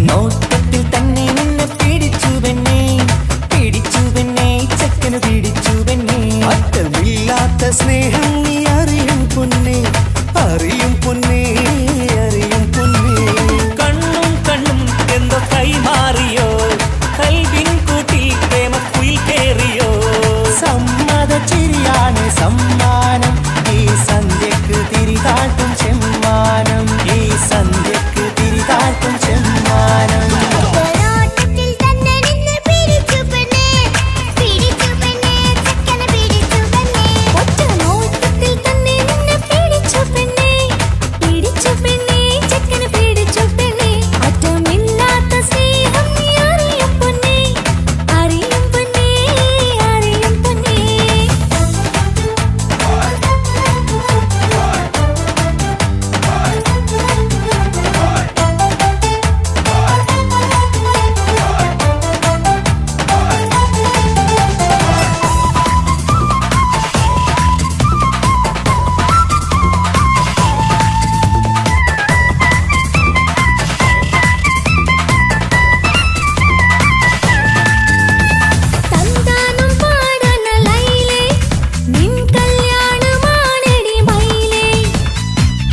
നോട്ടത്തിൽ തന്നെ നിന്നെ പിടിച്ചു പെണ്ണേ, പിടിച്ചു പെണ്ണേ, ചെക്കന് പിടിച്ചു പെണ്ണേ. അറ്റമില്ലാത്ത സ്നേഹം നീ അറിയും പൊന്നേ, അറിയും പൊന്നേ, അറിയും പൊന്നേ. കണ്ണും കണ്ണും എന്തോ കൈമാറിയോ, കൽവിൻ കൂട്ടിൽ പ്രേമക്കുയിൽ കേറിയോ. സമ്മത ചിരിയാണ് സമ്മാനം, ഈ സന്ധ്യക്ക് തിരിതാട്ടും ചെമ്മാനം, ഈ സന്ധ്യക്ക് തിരിതാട്ടും ചെമ്മാനം.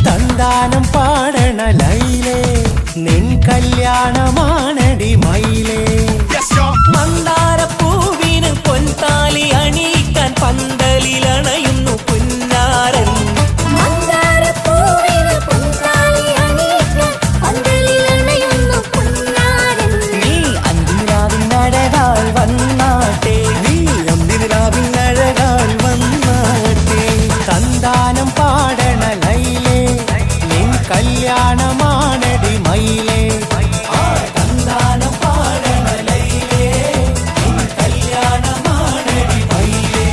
തന്താനം പാടണ ലൈലേ, നിൻ കല്യാണമാണടി മയിലേ. മന്ദാരപ്പൂവിന് പൊൻതാലി അണിയിക്കാൻ പന്തലിലണയുന്നു പുന്നാരൻ. നീ അന്തിരാവിനഴകാൽ വന്നാട്ടെ, നീ അന്തിരാവിനഴകാൽ വന്നാട്ടെ. തന്താനം പാടണ ലൈലേ, നിൻ കല്യാണമാണടി മയിലേ. തന്താനം പാടണ ലൈലേ, നിൻ കല്യാണമാണടി മയിലേ.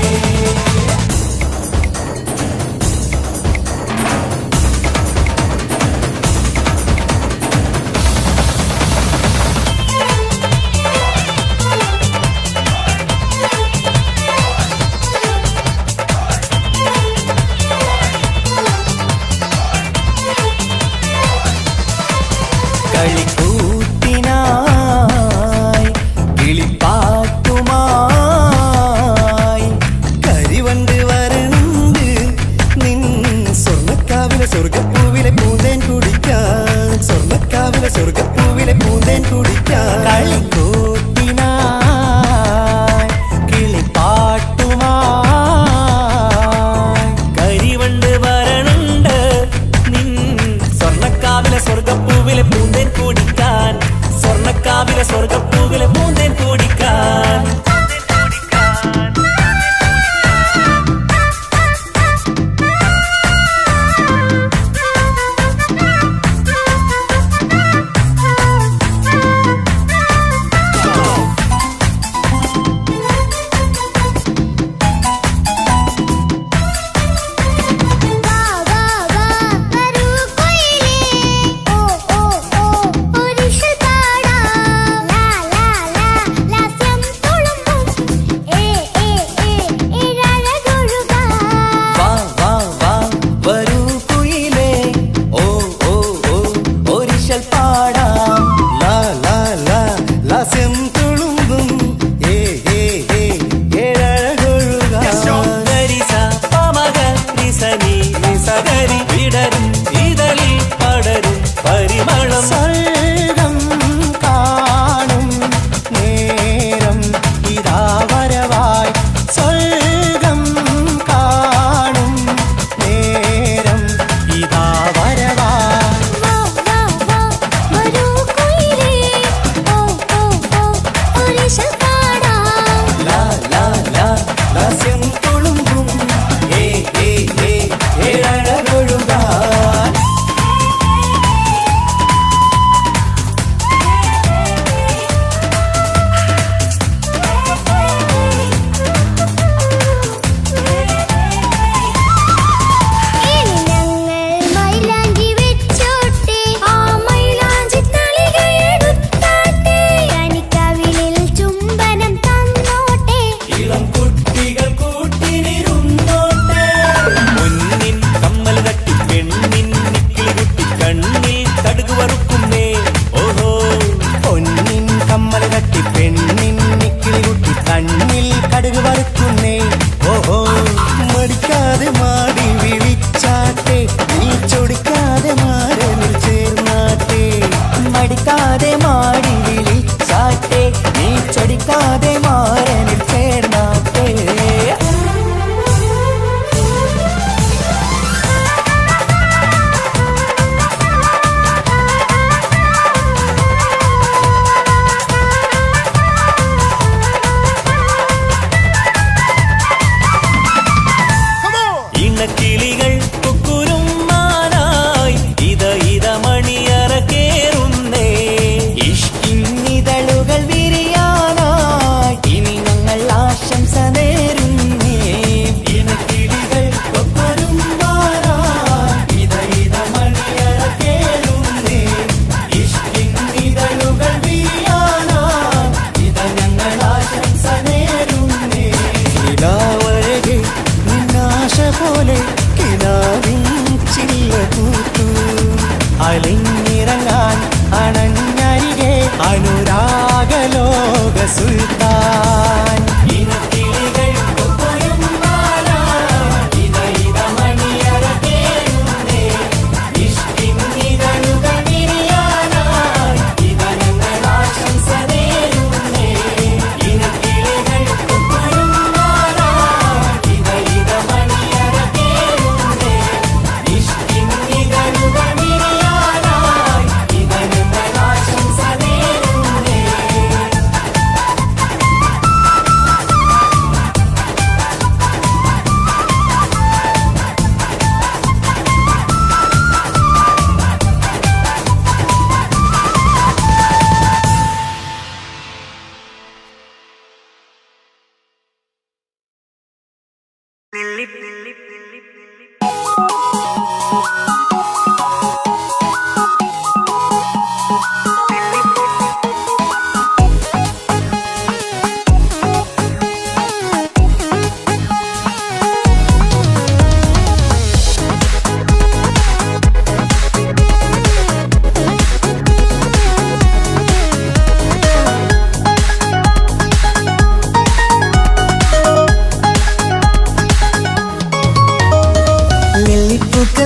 കളിക്കൂത്തിനായി കിളിപ്പാട്ടുമായി കരിവണ്ട് വരണ്ട് നിൻ സ്വർണ്ണക്കാവിലെ സ്വർഗപ്പൂവിലെ പൂന്തേൻ കുടിക്കാൻ, സ്വർണ്ണക്കാവിലെ സ്വർഗപ്പൂവിലെ പൂന്തേൻ കുടിക്കാൻ. കളിക്കൂത്തിനായി കിളിപ്പാട്ടുമായി കരിവണ്ട് വരണുണ്ട് നിൻ സ്വർണ്ണക്കാവിലെ സ്വർഗപ്പൂവിലെ പൂന്തേൻ കുടിക്കാൻ, സ്വർണ്ണക്കാവിലെ സ്വർഗപ്പൂവിലെ പൂന്തേൻ കുടിക്കാൻ. അനുരാഗലോക സുൽത്താൻ.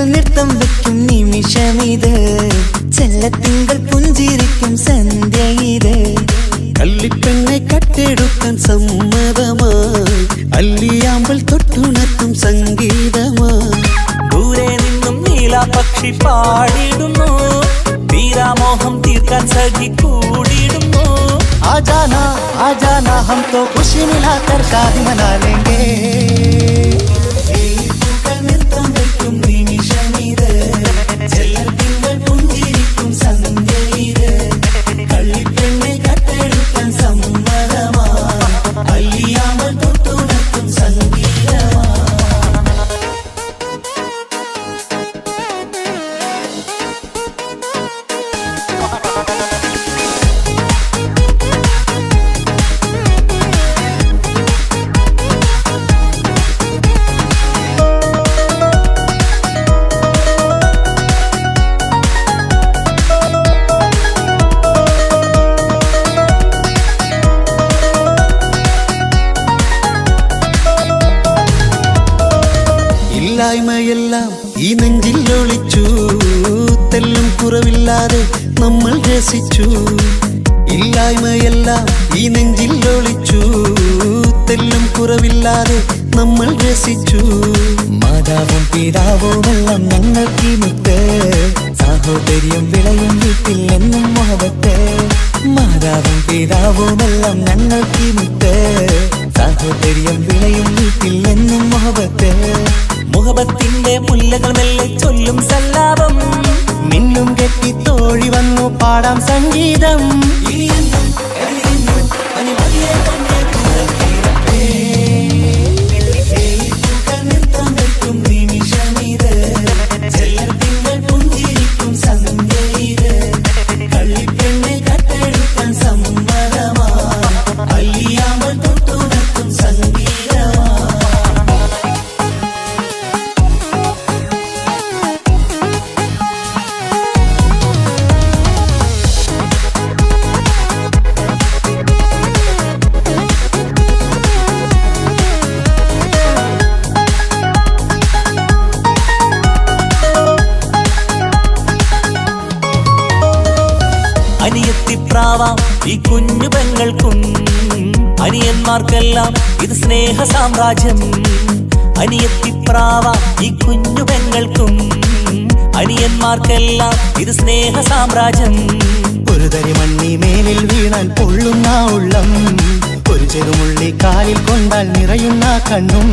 നൃത്തം വെക്കും നിമിഷമിത്, ചെല്ലത്തിങ്കൾ പുഞ്ചിരിക്കും സന്ധ്യ ഇത്. കള്ളിപ്പെണ്ണെ കട്ടെടുക്കാൻ സമ്മതമായി, അല്ലിയാമ്പൽ തൊട്ടുണർത്തും സംഗീതമായി. ദൂരെ നിന്നും നീലാപക്ഷി പാടിടുന്നു, തീരാമോഹം തീർക്കാൻ സഖി കൂടിടുന്നു. ആജാനാ ആജാനാ ഹം തോ ഖുശി മിലാകർ കാതി മനാ ലേംഗേ. നൃത്തം വെക്കും നിമിഷമിത്, ചെല്ലത്തിങ്കൾ പുഞ്ചിരിക്കും സന്ധ്യ ഇത്. കള്ളിപ്പെണ്ണെ കട്ടെടുക്കാൻ സമ്മതമായി, അല്ലിയാമ്പൽ തൊട്ടുണർത്തും സംഗീതമായി. ഇല്ലായ്മയെല്ലാം ഈ നെഞ്ചിൽ ഒളിച്ചു, തെല്ലും കുറവില്ലാതെ നമ്മൾ രസിച്ചു. ഇല്ലായ്മയെല്ലാം ഈ നെഞ്ചിൽ ഒളിച്ചു, തെല്ലും കുറവില്ലാതെ നമ്മൾ രസിച്ചു. മാതാവും പിതാവുമെല്ലാം ഞങ്ങൾക്ക് മുത്ത്, സാഹോദര്യം വിളയും വീട്ടിൽ എന്നും മുഹബത്ത്. മാതാവും പിതാവുമെല്ലാം ഞങ്ങൾക്ക് മുത്ത്, സാഹോദര്യം വിളയും വീട്ടിൽ എന്നും മുഹബത്ത്. മുഹബത്തിന്റെ മുല്ലകൾ മെല്ലെ ചൊല്ലും സല്ലാപം, മിന്നും കെട്ടി തോഴി വന്നു പാടാം സംഗീതം. നൃത്തം വെക്കും നിമിഷമിത്, ചെല്ലത്തിങ്കൾ പുഞ്ചിരിക്കും സന്ധ്യ ഇത്. കള്ളിപ്പെണ്ണെ കട്ടെടുക്കാൻ സമ്മതമായി, അല്ലിയാമ്പൽ തൊട്ടുണർത്തും സംഗീതമായി. അനിയത്തിപ്രാവാം ഈ കുഞ്ഞു പെങ്ങൾക്കും, അനിയന്മാർക്കെല്ലാം ഇത് സ്നേഹ സാമ്രാജ്യം. അനിയത്തിപ്രാവാം ഈ കുഞ്ഞു പെങ്ങൾക്കും, അനിയന്മാർക്കെല്ലാം ഇത് സ്നേഹ സാമ്രാജ്യം. ഒരു തരി മണ്ണി മേലിൽ വീണാൽ പൊള്ളുന്ന ഉള്ളം, ഒരു ചെറുമുള്ളി കാലിൽ കൊണ്ടാൽ നിറയുന്ന കണ്ണും.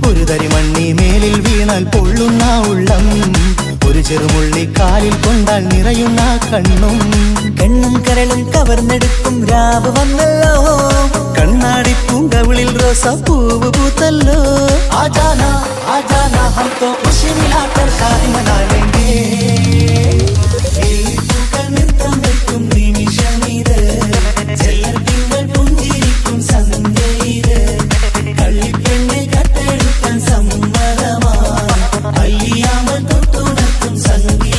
ഒരു തരി മണ്ണി മേലിൽ വീണാൽ പൊള്ളുന്ന ഉള്ളം, ഒരു ചെറുമുള്ളി കാലിൽ കൊണ്ടാൽ നിറയുന്ന കണ്ണും. കണ്ണും കരളും കവർന്നെടുക്കും രാവ് വന്നല്ലോ, കണ്ണാടി പൂങ്കവിളിൽ റോസാപ്പൂവ് പൂത്തല്ലോ. ആജാനാ ആജാനാ ഹം തോ ഖുശി മിലാകർ ശാദി മനാ ലേംഗേ. നൃത്തം വെക്കും നിമിഷമിത്, ചെല്ലത്തിങ്കൾ പുഞ്ചിരിക്കും സന്ധ്യ ഇത്. കള്ളിപ്പെണ്ണെ കട്ടെടുക്കാൻ സമ്മതമായി, അല്ലിയാമ്പൽ തൊട്ടുണർത്തും സംഗീതമായി.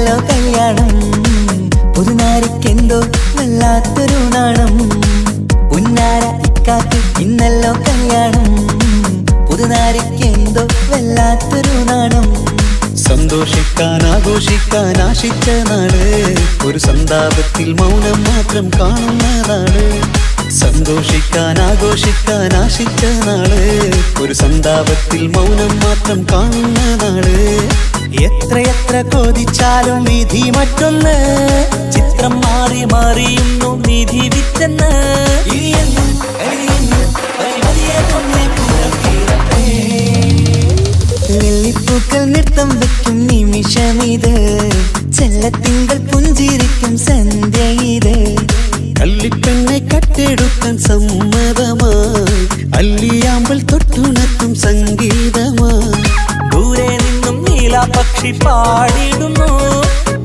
ഇന്നല്ലോ കല്യാണം പുതുനാരിക്കെന്തോ വല്ലാത്തൊരു നാണം പുന്നാര ഇക്കാക്ക് ഇന്നല്ലോ കല്യാണം പുതുനാരിക്കെന്തോ വല്ലാത്തൊരു നാണം സന്തോഷിക്കാൻ ആഘോഷിക്കാൻ ആശിച്ച നാള് ഒരു സന്താപത്തിൽ മൗനം മാത്രം കാണുന്ന നാള് സന്തോഷിക്കാൻ ആഘോഷിക്കാൻ ആശിച്ച നാള് ഒരു സന്താപത്തിൽ മൗനം മാത്രം കാണുന്ന നാള് എത്രയെത്ര കൊതിച്ചാലും വിധി മറ്റൊന്ന് ചിത്രം മാറി മാറിയുന്നു നിധി വിറ്റെന്ന് വെള്ളിപ്പൂക്കൾ നൃത്തം വെക്കും നിമിഷമിത് ചെല്ലത്തിങ്കൾ പുഞ്ചിരിക്കും സന്ധ്യ ഇത് കള്ളിപ്പെണ്ണെ കട്ടെടുക്കാൻ സമ്മതമായി അല്ലിയാമ്പൽ തൊട്ടുണർത്തും സംഗീതമായി ദൂരെ നിന്നും നീലാപക്ഷി പാടിടുന്നു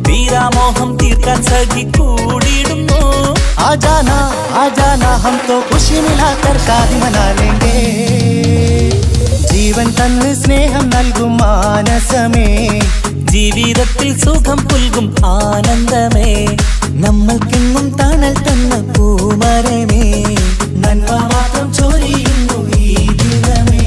വീരാമോഹം തീർക്കാൻ സഖി കൂടിയിടുന്നു ആജാന ഹം തോ ഖുശി മിലാകർ ശാദി മനാ ലേംഗേ ജീവൻ തന്ന് സ്നേഹം നൽകും മാനസമേ ജീവിതത്തിൽ സുഖം പുൽകും ആനന്ദമേ നമ്മൾക്കെങ്ങും തണൽ തന്ന പൂമരമേ നന്മ മാത്രം ചൊരിയുന്നു ഈ ദിനമേ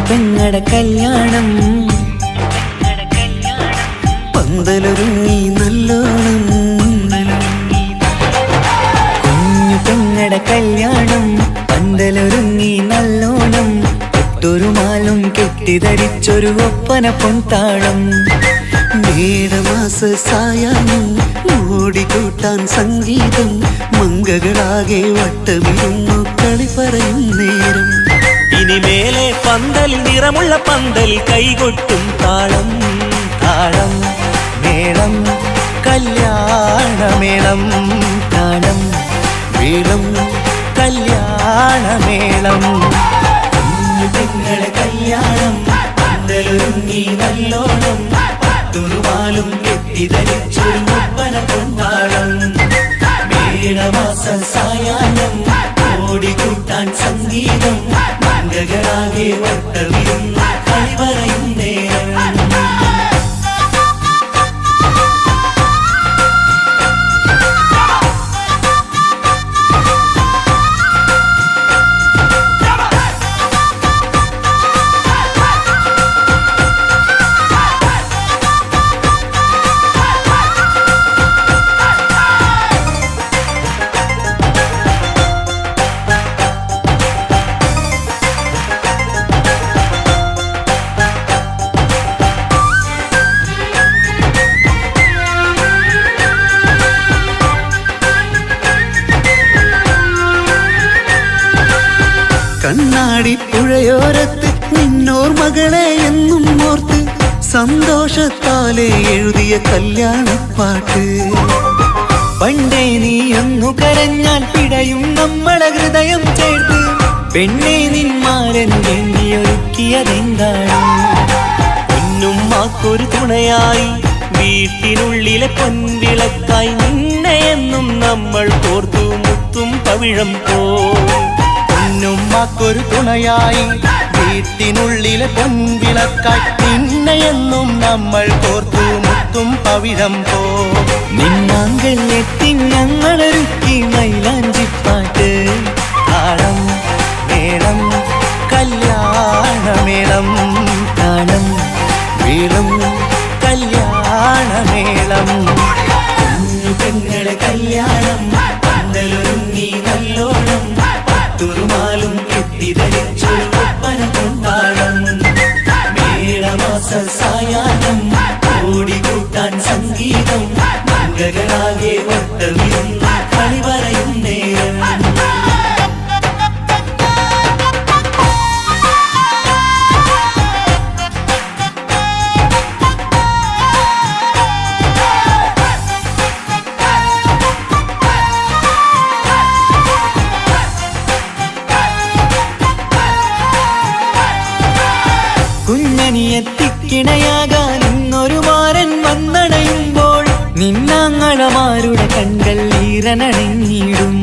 പെങ്ങടെ കല്യാണം പന്തലൊരുങ്ങി നല്ലോണം കുഞ്ഞു പെങ്ങടെ കല്യാണം പന്തലൊരുങ്ങി നല്ലോണം ഒട്ടൊരു മാലും കെട്ടിധരിച്ചൊരു ഒപ്പന പൊൻതാളം മേടമാസ സായാഹ്നം ഓടിക്കൂട്ടാൻ സംഗീതം മംഗകളാകെ വട്ടമിരുന്നു കളി പറയും നേരം ഇനിമേലെ പന്തൽ നിറമുള്ള പന്തൽ കൈകൊട്ടും താളം താളം മേളം കല്യാണമേളം താളം വീളം കല്യാണമേളം പെങ്ങളെ കല്യാണം പന്തലൊരുങ്ങി നല്ലോണം തുറുമാലും കെട്ടിധരിച്ചൊരു ഒപ്പന പൊൻതാളം മേടമാസ സായാഹ്നം ഓടിക്കൂട്ടാൻ സംഗീതം മംഗകളാകെ വട്ടമിരുന്ന് കളി പറയും നേരം കണ്ണാടി പുഴയോരത്ത് നിന്നോർമകളെ എന്നും ഓർത്ത് സന്തോഷത്താലെ എഴുതിയ കല്യാണപ്പാട്ട് പണ്ടേ നീ ഒന്നു കരഞ്ഞാൽ പിടയും നമ്മളെ ഹൃദയം ചേർത്ത് പെണ്ണെ നിന്മാരൻ ഒരുക്കിയതെന്താണ് പൊന്നുമ്മാക്കൊരു തുണയായി വീട്ടിനുള്ളിലെ പൊൻവിളക്കായി നിന്നെയെന്നും നമ്മൾ കോർത്തു മുത്തും പവിഴം പോ പൊന്നുമ്മാക്കൊരു തുണയായി വീട്ടിനുള്ളിലെ പൊൻവിളക്കായി നിന്നെയെന്നും നമ്മൾ കോർത്തു മുത്തും പവിഴം പോ നിന്നാങ്കൾ എത്തി ഞങ്ങളൊരുക്കി മൈലാഞ്ചിപ്പാട്ട് താളം മേളം കല്യാണമേളം താളം വീളം കല്യാണമേളം പെങ്ങളെ കല്യാണം പന്തലൊരുങ്ങി നല്ലോണം തുറുമാലും കെട്ടിധരിച്ചൊരു ഒപ്പന കൊണ്ടാടം. മേളമാസ സായാഹ്നം ഓടിക്കൂട്ടാൻ സംഗീതം, മംഗകളാകെ വട്ടമിരുന്ന് കളി പറയും നേരം. കുഞ്ഞനിയെത്തിക്കിണയാകാൻ ഇന്നൊരു മാരൻ വന്നണയുമ്പോൾ നിന്നാങ്ങളമാരുടെ കൺകൾ ഈറനണിഞ്ഞിടും.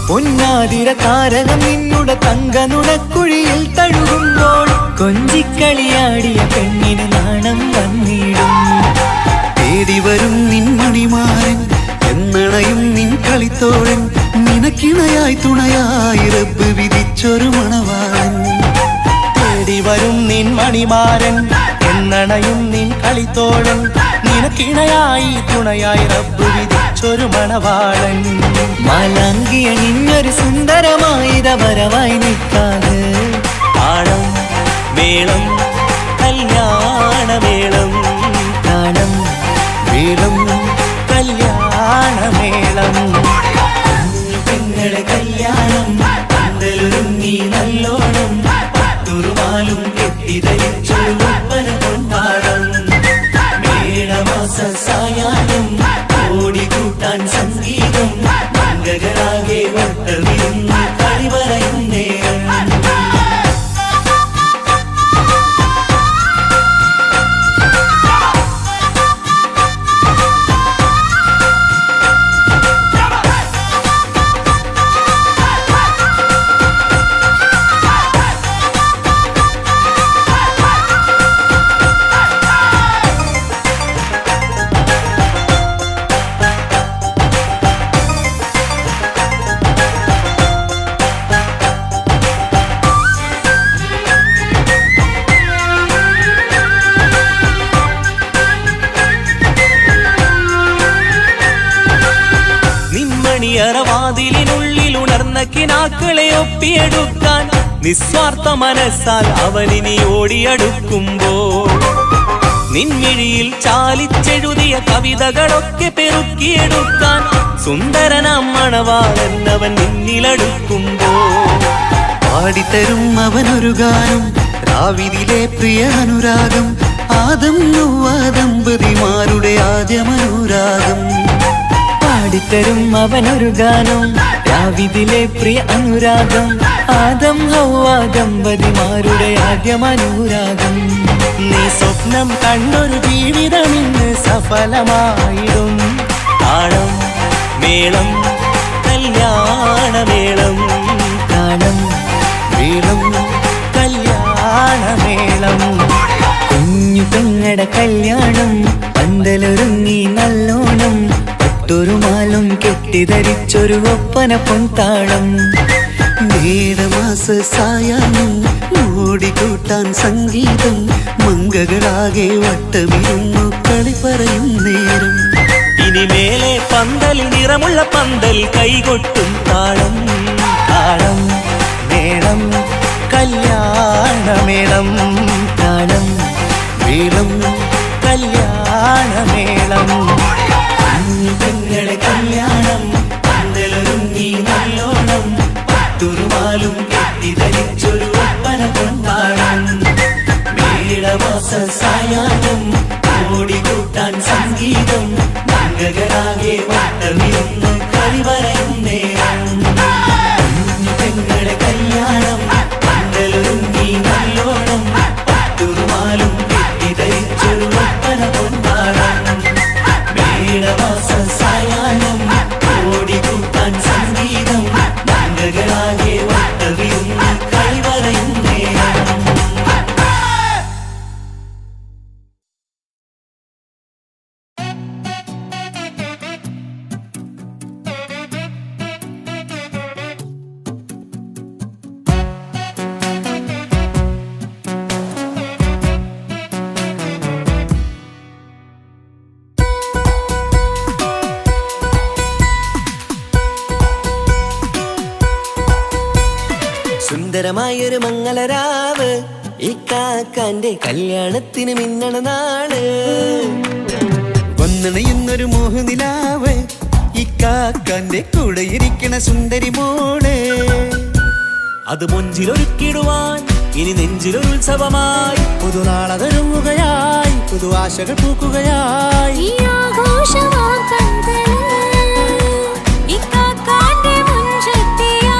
പൊന്നാതിര താരകം നിന്നുടെ തങ്കനുടക്കുഴിയിൽ തഴുകുമ്പോൾ കൊഞ്ചിക്കളിയാടിയ പെണ്ണിന് നാണം വന്നിടും. തേടി വരും നിൻ മണിമാരൻ എന്നണയും നിൻ കളിത്തോഴൻ, നിനക്കിണയായി തുണയായി റബ്ബ് വിധിച്ചൊരു മണവാളൻ. തേടി വരും നിൻ മണിമാരൻ എന്നണയും നിൻ കളിത്തോഴൻ, നിനക്കിണയായി തുണയായി റബ്ബ് വിധിച്ചൊരു മണവാളൻ. മാലാങ്കിയ നിന്നൊരു സുന്ദരമായിത വരവായി നിൽക്കാതെ താളം മേളം കല്യാണമേളം, താളം മേളം കല്യാണമേളം. പെങ്ങളെ കല്യാണം പന്തലൊരുങ്ങി നല്ലോണം, പട്ടുറുമാലും കെട്ടിധരിച്ചൊരു ഒപ്പന കൊണ്ടാടം. മേളമാസ സായാഹ്നം ഓടിക്കൂട്ടാൻ സംഗീതം, മംഗകളാകെ വട്ടമിരുന്ന് കളി പറയും നേരം. വാതിലിനുള്ളിൽ ഉണർന്ന കിനാക്കളെ ഒപ്പിയെടുക്കാൻ നിസ്വാർത്ഥ മനസ്സാൽ അവനിനി ഓടിയടുക്കുമ്പോൾ, നിൻമിഴിയിൽ ചാലിച്ചെഴുതിയ കവിതകളൊക്കെ പെറുക്കിയെടുക്കാൻ സുന്ദരനാം മണവാളൻ അവൻ നിന്നിലടുക്കുമ്പോൾ, പാടിത്തരും അവനൊരു ഗാനം രാവിലെ പ്രിയ അനുരാഗം, ആദം നൗവ ദമ്പതിമാരുടെ ആദ്യമനുരാഗം. പാടിത്തരും അവനൊരു ഗാനം രാവിലെ പ്രിയ അനുരാഗം, ആദം ഹൗവ ദമ്പതിമാരുടെ ആദ്യമനുരാഗം. നീ സ്വപ്നം കണ്ടൊരു ജീവിതം ഇന്ന് സഫലമായിടും. താളം മേളം കല്യാണമേളം, താളം മേളം കല്യാണമേളം. കുഞ്ഞു പെങ്ങടെ കല്യാണം പന്തലൊരുങ്ങി നല്ലോണം, പട്ടുറുമാലും കെട്ടിധരിച്ചൊരു ഒപ്പന പൊൻതാളം. മേടമാസ സായാഹ്നം ഓടിക്കൂട്ടാൻ സംഗീതം, മംഗകളാകെ വട്ടമിരുന്നു കളി പറയും നേരം. ഇനി മേലെ പന്തൽ നിറമുള്ള പന്തൽ കൈകൊട്ടും താളം, താളം മേളം കല്യാണമേളം, താളം മേളം കല്യാണമേളം. പെങ്ങളെ കല്യാണം പന്തലൊരുങ്ങി നല്ലോണം, പട്ടുറുമാലും കെട്ടിധരിച്ചൊരു ഒപ്പന കൊണ്ടാടം. മേളമാസ സായാഹ്നം ഓടിക്കൂട്ടാൻ സംഗീതം, മംഗകളാകെ വട്ടമിരുന്ന് കളി പറയും നേരം. പെങ്ങളെ കല്യാണം പന്തലൊരുങ്ങി നല്ലോണം, പട്ടുറുമാലും കെട്ടിധരിച്ചൊരു ഒപ്പന കൊണ്ടാടം. സുന്ദരമായൊരു മംഗളരാവ് ഇക്കാക്കാന്റെ കല്യാണത്തിന് മിന്നണ നാള്. വന്നണയുന്നൊരു മോഹനിലാവ് ഇക്കാക്കാന്റെ കൂടെ ഇരിക്കണ സുന്ദരി മോള്. അത് മൊഞ്ചിലൊരുക്കിടുവാൻ ഇനി നെഞ്ചിലൊരു ഉത്സവമായി പുതുനാളതൊരുങ്ങുകയായി പുതു ആശകൾ പൂക്കുകയായി. ഈ ആഘോഷമാം പന്തലിൽ ഇക്കാക്കാന്റെ മുൻചെത്തിയായി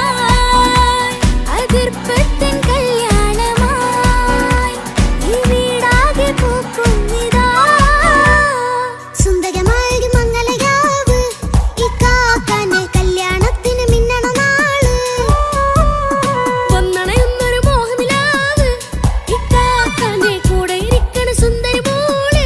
അതിർപ്പത്തിൻ കല്യാണമായി ഈ വീടാകെ പൂക്കുന്നിതാ. സുന്ദരമായൊരു മംഗളരാവ് ഇക്കാക്കാന്റെ കല്യാണത്തിന് മിന്നണ നാള്. വന്നണയുന്നൊരു മോഹനിലാവ് ഇക്കാക്കാന്റെ കൂടെ ഇരിക്കണ സുന്ദരി മോള്.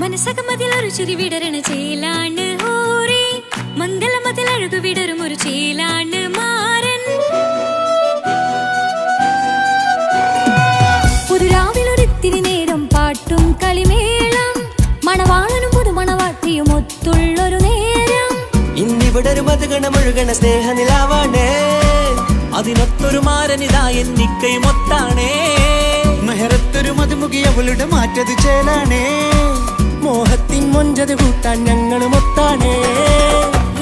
മനസ്സകമതിലൊരു ചിരി വിടരണ ചേലാണ് ഹോറി മംഗളമതിൽ അഴകു വിടരും ഒരു ചേലാണ് മാരൻ. പുതുരാവിലൊരിത്തിരി നേരം പാട്ടും കളിമേളം മണവാളനും പുതുമണവാട്ടിയും ഒത്തുള്ളൊരു നേരം. ഇന്നിവിടെ ഒരു മധുഗണ മുഴുകണ സ്നേഹനിലാവാണേ അതിനൊത്തൊരു മാരനിതാ എന്നിക്കൈ മൊത്താണേ. മെഹറത്തൊരു മധുമുഖി അവളുടെ മാറ്റത് ചേലാണേ. മോഹത്തിൻ മൊഞ്ചത് കൂട്ടാൻ ഞങ്ങൾ മൊത്താണേ.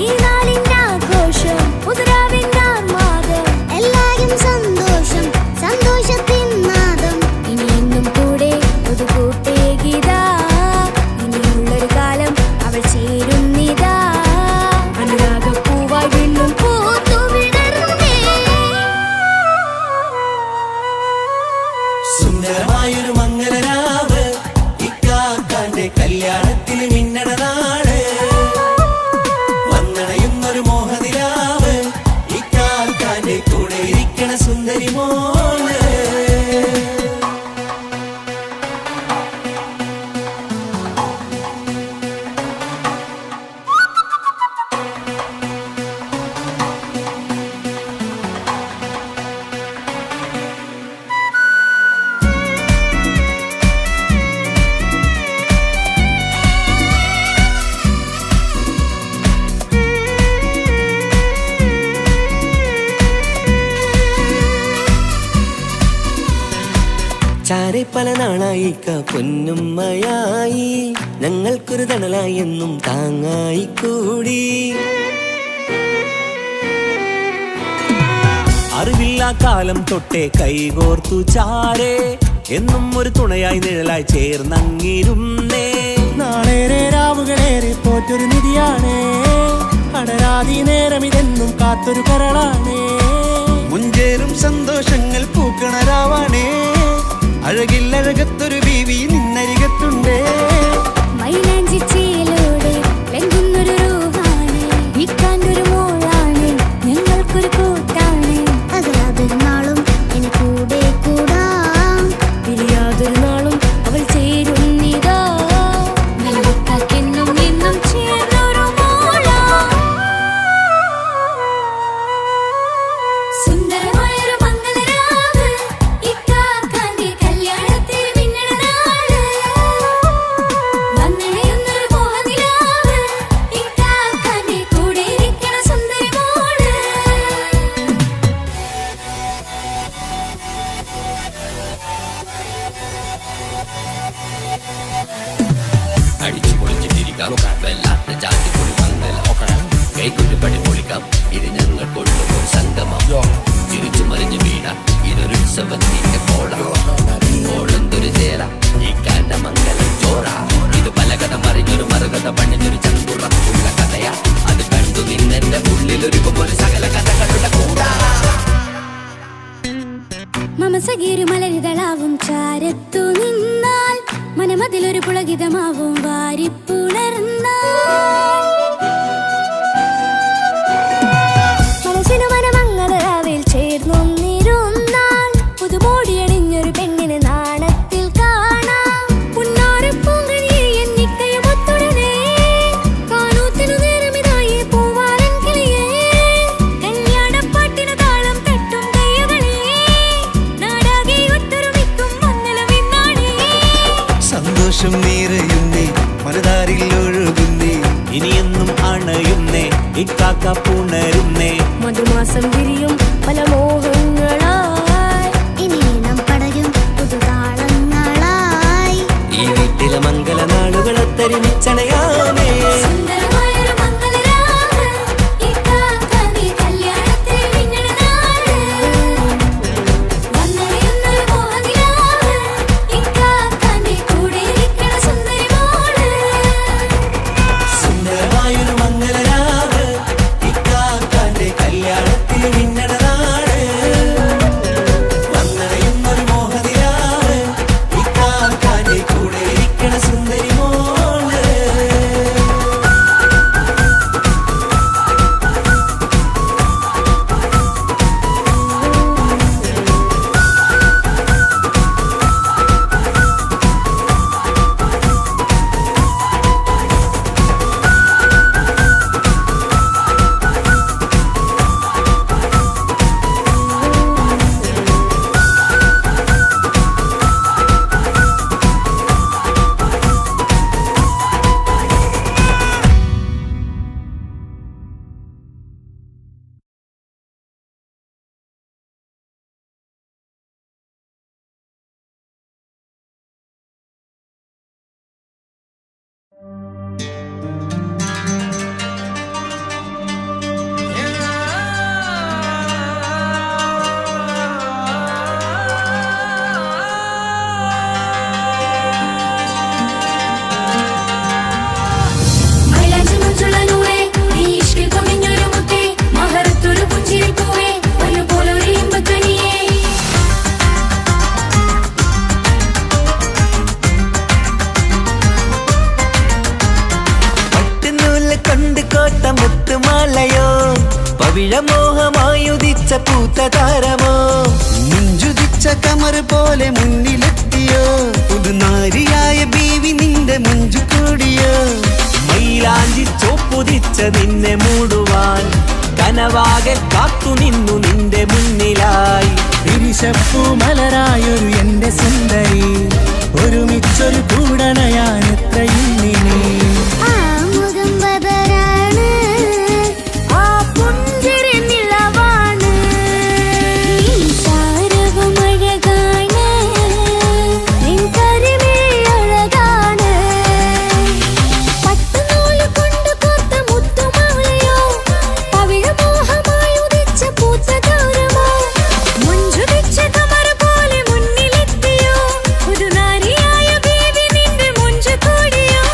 ഈ നാളിന്റെ ആഘോഷം പുതുരാവിന്റെ ആർമാദം എല്ലാരും സന്തോഷം സന്തോഷത്തിൻ നാദം. ഇനി എന്നും കൂടെ പുതുകൂട്ടേകിതാ ഇനിയുള്ളൊരു കാലം അവൾ ചേരുന്നിതാ. അനുരാഗപ്പൂവായി വീണ്ടും പൂത്തു വിടർന്നേ. സുന്ദരമായൊരു മംഗളരാവ് ഇക്കാക്കാന്റെ കല്യാണത്തിന് മിന്നണ നാള്. വന്നണയുന്നൊരു മോഹനിലാവ് ഇക്കാക്കാന്റെ കൂടെ ഇരിക്കണ സുന്ദരി മോള്. ചാരെ പല നാളായി പൊന്നുമ്മയായി ഞങ്ങൾക്കൊരു തണലായി എന്നും താങ്ങായി കൂടി. അറിവില്ലാ കാലം തൊട്ടേ കൈകോർത്തു ചാരേ എന്നും ഒരു തുണയായി നിഴലായി ചേർന്നങ്ങിരുന്നേ. നാളേറെ രാവുകളേറെ പോറ്റൊരു നിധിയാണേ. അടരാതി നേരം ഇതെന്നും കാത്തൊരു കരളാണേ. മുഞ്ചേറും സന്തോഷങ്ങൾ പൂക്കണരാവാണേ. അഴകില്ലഴകത്തൊരു ബീവി നിന്നരികത്തുണ്ടേ. മൈലാഞ്ചി ചേലോടെ ലംഘുന്നൊരു റൂഹാണ് ഇക്കാന്റൊരു മോളാണ് ഞങ്ങൾക്കൊരു കൂട്ടാണ്. അകലാതൊരു നാളും എന്നെ കൂടെ കൂടാം പിരിയാതൊരു നാളും അവൾ ചേരുന്നിതാ. നിലക്കാക്കെന്നും എന്നും ചേർന്നൊരു മോളാ. സുന്ദരമായൊരു മംഗളരാവ് ഇക്കാക്കാന്റെ കല്യാണത്തിന് മിന്നണ നാള്. വന്നണയുന്നൊരു മോഹനിലാവ് ഇക്കാക്കാന്റെ കൂടെ ഇരിക്കണ സുന്ദരി മോള്. അടിച്ചു പൊളിച്ചിട്ടിരിക്കാം വല്ലാത്ത ജാതി പൊളി മംഗല കൈകൊണ്ട് പടി പൊളിക്കാം ഇത് ഞങ്ങൾ കൊള്ളുമോ സംഗമം തിരിച്ചു മറിഞ്ഞു വീണ ഇതൊരു ഉത്സവത്തിന്റെ കോളന്തൊരു ചേര ഈ കാണ്ട മംഗലം ചോറ. ഇത് പലകഥ മറിഞ്ഞൊരു മറുകഥ പണിഞ്ഞൊരു ചന്തുറപ്പുള്ള കഥയാ. അത് കണ്ടു നിന്നെന്റെ ഉള്ളിലൊരുക്കുമ്പോൾ സകല കഥകളുടെ കൂടാ. മമസഗീരു മലരിതളാവും ചാരത്തു നിന്നാൽ മനമതിലൊരു പുളകിതമാവും വാരിപ്പുണർന്നാൽ. മനസ്സിനു മനമംഗളരാവിൽ കാപ്പുണരുന്നേ. മധുമാസം വിരിയും പല മോഹങ്ങളായി, ഇനി നാം പടരും പുതുതാളങ്ങളായി. ഈ വീട്ടിലെ മംഗല നാളുകളൊത്തൊരുമിച്ചണയാമേ. സുന്ദരമായൊരു മംഗളരാവ്, ഇക്കാക്കാന്റെ കല്യാണത്തിൽ മിന്നണ നാള്. വന്നറിയുന്നൊരു മോഹനിലാവ്, ഇക്കാക്കാന്റെ കൂടെ ഇരിക്കണ സുന്ദരി മോള്. സുന്ദരമായൊരു മംഗലരാവ്, ഇക്കാക്കാന്റെ കല്യാണത്തിൽ മിന്നണ നാള്. വന്നണയുന്നൊരു മോഹനിലാവ്, ഇക്കാക്കാന്റെ കൂടെ ഇരിക്കണ സുന്ദരി മോള്. മൈലാഞ്ചി മുഞ്ചുള്ള നൂറേ, നീ ഇഷ്കിൽ പൊതിഞ്ഞൊരു മുത്തേ, മഹറത്തൊരു പുഞ്ചിരിപ്പൂവേ, ഒരുപോലൊരു ഇമ്പക്കനിയേ. പട്ടുനൂല് കൊണ്ട് കോട്ട മുത്തുമാലയോ, പവിഴമോഹമായുദിച്ച പൂത്ത താരമോ, മുഞ്ചുദിച്ച കമർ പോലെ മുന്നിലെത്തിയോ, പുതുനാരിയായ ബീവി നിന്റെ മുഞ്ചു കൂടിയോ. മൈലാഞ്ചി ചോപ്പുതിച്ച നിന്നെ മൂടുവാൻ കനവാകെ കാത്തു നിന്നു നിന്റെ മുന്നിലായി. തിരിശപ്പൂ മലരായൊരു എന്റെ സുന്ദരി, ഒരുമിച്ചൊരു കൂടണയാൻ എത്രയിന്നിനി. ആ മുഖം ബദരാണ്, ആ പുഞ്ചിരി നിലവാണ്, നീ സാരവും അഴകാണ്, നിൻ കരിമിഴി അഴകാണ്. പട്ടുനൂല് കൊണ്ട് കോർത്ത മുത്തുമാലയോ, പവിഴമോഹമായി ഉദിച്ച പൂത്ത ഗൗരമോ, മുഞ്ചുദിച്ച കമർ പോലെ മുന്നിലെത്തിയോ, പുതുനാരിയായ ബേബി നിന്റെ മുഞ്ചു കൂടിയോ.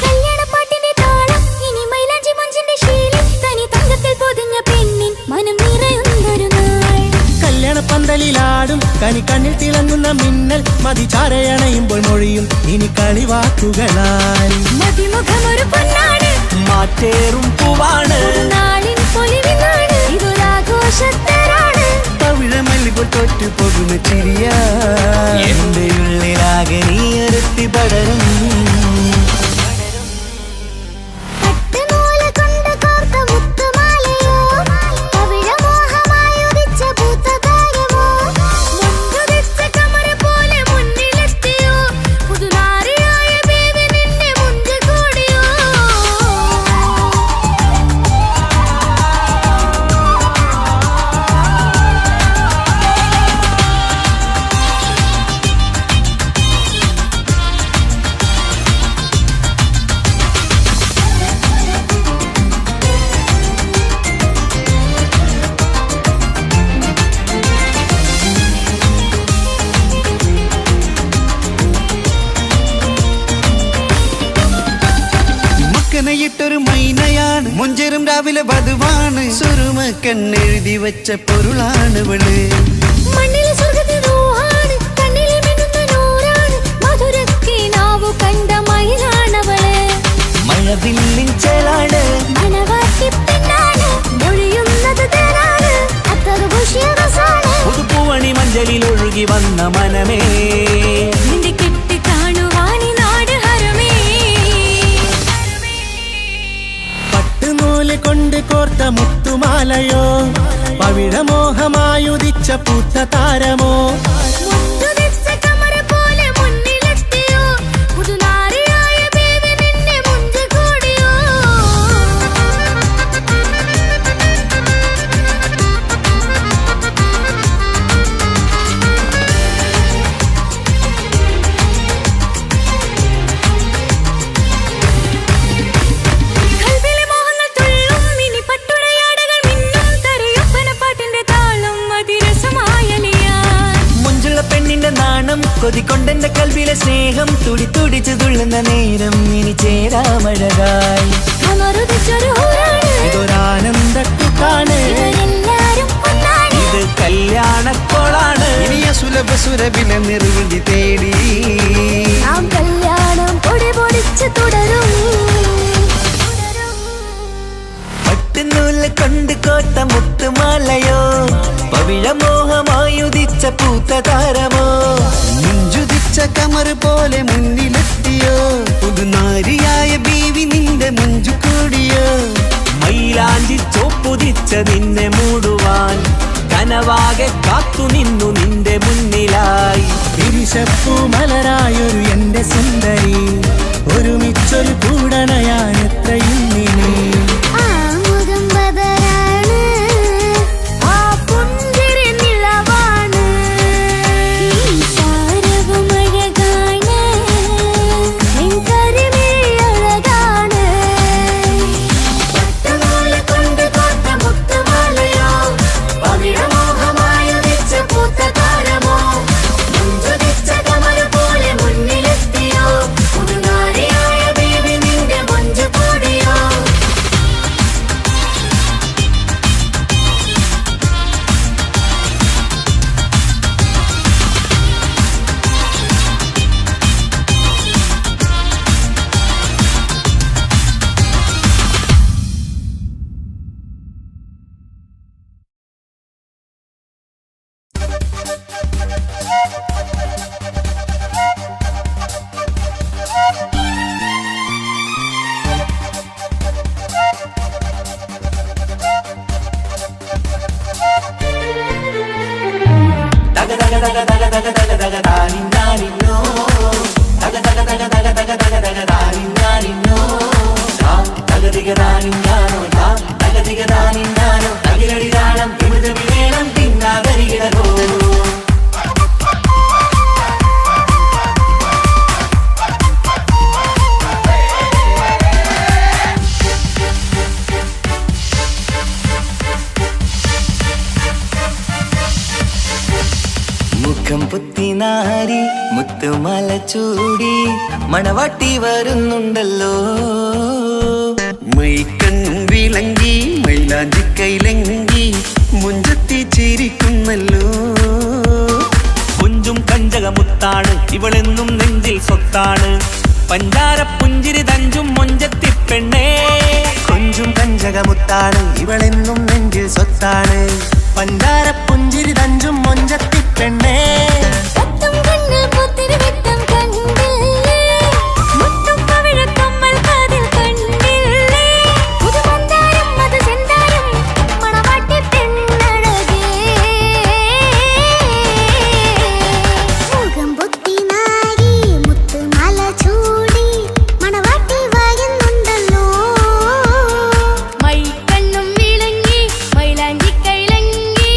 കല്യാണപ്പാട്ടിന്റെ താളം, ഇനി മൈലാഞ്ചി മഞ്ചിന്റെ ശീലം, തനി തങ്കത്തിൽ പൊതിഞ്ഞ പെണ്ണിൻ മനം നിറയുന്നൊരു നാൾ. കല്യാണപ്പന്തലിലാടും കനി കണ്ണിൽ തിളങ്ങുന്ന മിന്നൽ, മതിചാരയണയുമ്പോൾ മൊഴിയും ഇനി കളിവാക്കുകളാൽ. മതിമുഖമൊരു പൊന്നാണ്, മാറ്റേറും പൂവാണ്, നാളിൻ പൊലിവിനാണ്, ഇതൊരാഘോഷത്തരാണ്. പവിഴമല്ലിപ്പോൾ തോറ്റു പോകുന്ന ചിരിയാ, എന്റെ ഉള്ളിലാകെ നീ ഒരുത്തി പടരും. പട്ടുനൂല് കൊണ്ട് കോർത്ത മുത്തുമാലയോ, പവിഴമോഹമായി ഉദിച്ച പൂത്ത താരമോ, മുഞ്ചുദിച്ച കമർ പോലെ മുന്നിലെത്തിയോ, പുതുനാരിയായ ബേബി നിന്റെ മുഞ്ചു കൂടിയോ. മക്കനയിട്ടൊരു മൈനയാണ്, മുഞ്ചേറും രാവിലെ വധുവാണ്, സുറുമ കണ്ണെഴുതി വെച്ച പൊരുളാണ് ഇവള്. മണ്ണിലെ സ്വർഗ്ഗത്തിൽ റൂഹാണ്, കണ്ണിലെ മിന്നുന്ന നൂറാണ്, കണ്ട മയിലാണവള് മഴവില്ലിൻ ചേലാണ് മണവാട്ടി പെണ്ണാണ് മൊഴിയുന്നത് തേനാണ് അത്തറ് ഭൂഷിയ രസാണ് പുതുപ്പൂവണി മഞ്ചലിൽ ഒഴുകി വന്ന മനമേ നിന്റെ കെട്ടി കാണുവാനി നാട് ഹരമേ പട്ടുനൂല് കൊണ്ട് കോർത്ത മുത്തുമാലയോ പവിഴമോഹമായുദിച്ച പൂത്ത താരമോ മുത്തുതിച്ച കമറ പോലെ മുന്നിലെത്തിയോ പുതുനാരിയായ ബേബി നിന്നെ മുഞ്ചു കൂടിയോ കൽവിലെ മോഹങ്ങൾ തുള്ളും മിനി പട്ടുടയാടകൾ മിന്നും തരയൊപ്പനപ്പാട്ടിന്റെ താളം അതിരസമായലിയാൻ മുഞ്ചുള്ള പെണ്ണിന്റെ നാണം കൊതിക്കൊണ്ടെന്റെ കൽവിലെ സ്നേഹം തുടി തുടിച്ചു തുള്ളുന്ന നേരം ഇനി ചേരാമഴകായി അമറുദിച്ചൊരു ഹൂറാണ് ഇതൊരാനന്ദക്കുട്ടാണ് ഇവരെല്ലാരും ഒന്നാണ് ഇത് കല്യാണക്കോളാണ് ഇനിയ സുലഭ സുരഭില നിർവൃതി തേടി നാം കല്യാണം പൊടി പൊടിച്ച് തുടരും പട്ടുനൂല് കൊണ്ട് കോർത്ത മുത്തുമാലയോ പവിഴമോഹമായുദിച്ച പൂത്ത താരമോ മുഞ്ചുദിച്ച കമർ പോലെ മുന്നിലെത്തിയോ പുതുനാരിയായ ബീവി നിന്റെ മുഞ്ചു കൂടിയോ മൈലാഞ്ചി ചോപ്പുതിച്ച നിന്നെ മൂടുവാൻ കനവാകെ കാത്തു നിന്നു നിന്റെ മുന്നിലായി തിരിശപ്പൂ മലരായൊരു എന്റെ സുന്ദരി ഒരുമിച്ചൊരു കൂടണയാൻ എത്രയും നീ ആ മുഖം ബദറാണ് ആ പുഞ്ചിരി നിലവാണ് ഈ സാരവും അഴകാണ് നിൻ കരിമിഴി അഴകാണ് പട്ടുനൂല് കൊണ്ട് കോർത്ത മുത്തുമാലയോ പവിഴമോഹമായുദിച്ച പൂത്ത താരമോ മുഞ്ചുദിച്ച കമർ പോലെ മുന്നിലെത്തിയോ പുതുനാരിയായ ബേബി നിന്റെ മുഞ്ചു കൂടിയോ തക തക തക തക തക തക തക താനിന്നാനിന്നോ തക തക തക തക തക തക തക താനിന്നാനിന്നോ തക തിക താനിന്നാനോ തക തിക താനിന്നാനോ തകിലടി താളം തിമിതമി വേണം തിന്നാകരികിടകോ മുഖം പുത്തിനാരി മുത്തുമല ചൂടി മണവാട്ടി വരുന്നുണ്ടല്ലോ മൈക്കണ്ണും വിളങ്ങി മൈലാഞ്ചി കൈലങ്കി മുഞ്ചത്തി ചിരിക്കുന്നല്ലോ കുഞ്ചും കഞ്ചകമുത്താണ് ഇവളെന്നും നെഞ്ചിൽ സ്വത്താണ് പഞ്ചാര പുഞ്ചിരി തഞ്ചും മൊഞ്ചത്തി പെണ്ണേ കൊഞ്ചും കഞ്ചകമുത്താണ് ഇവളെന്നും നെഞ്ചിൽ സ്വത്താണ് പഞ്ചാര പുഞ്ചിരി തഞ്ചും മൊഞ്ചത്തി പെണ്ണേ പത്തും കണ്ണിൽ പുത്തിരി വെട്ടം കണ്ടില്ലേ മുത്തും പവിഴക്കമ്മൽ കാതിൽ കണ്ടില്ലേ പുതുമന്ദാരം അത് ചെന്താരം മണവാട്ടി പെണ്ണഴകേ മുഖം പൊത്തി നാരി മുത്തുമാല ചൂടി മണവാട്ടി വായുന്നുണ്ടല്ലോ മൈക്കണ്ണും വിളങ്ങി മൈലാഞ്ചി കൈലങ്ങി